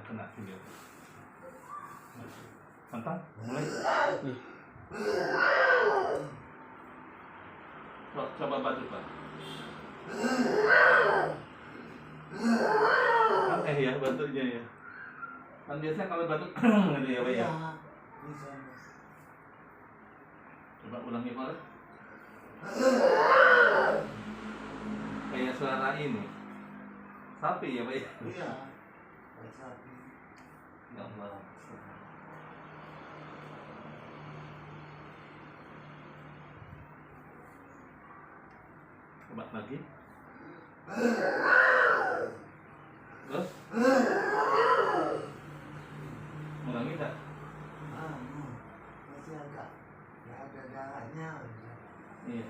kena video. Mantap, mulai. Coba batuk Pak. Aneh ya batuknya ya. Kan biasanya kalau batuk gitu ya Pak ya. Coba ulangi Pak. Kayak suara ini. Sapi ya Pak ya. Iya. Sapi. Ya Allah. Coba lagi. Terus? Ulangi tak? Masih agak ya ada darahnya. Iya.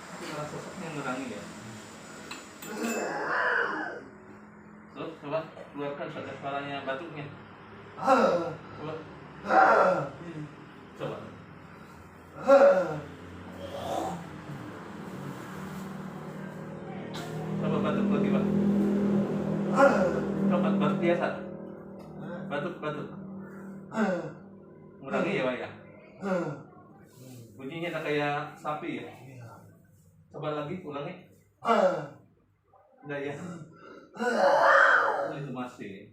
Tapi kalau sosoknya ngurangi ya. Terus coba keluarkan suaranya batuknya. Coba. Coba. Coba batuk lagi Pak. Coba batuk biasa. Batuk. Ngurangi ya Pak ya. Bunyinya tak kayak sapi ya. Coba lagi ulangi. Udah ya. Oh, itu masih.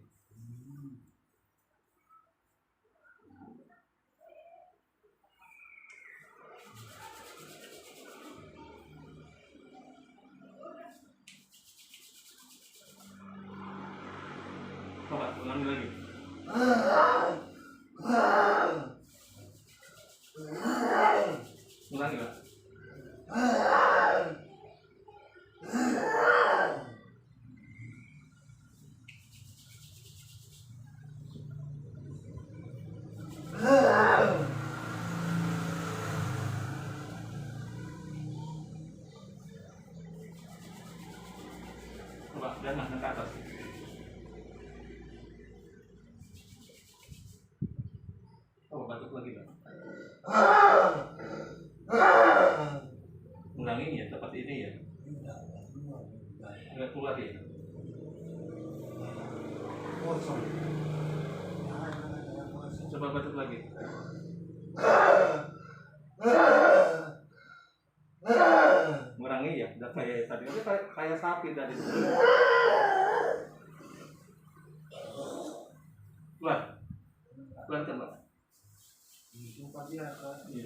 Coba ulangi lagi. Ulangi Pak. Coba jangan ke atas. Coba batuk lagi Pak. Ulangi ya tempat ini ya. Enggak keluar ya. Coba batuk lagi. Ngurangi ya, udah kayak tadi. Itu kayak sapi tadi. Keluar. Keluar kan Pak. Itu pasti akan. Iya.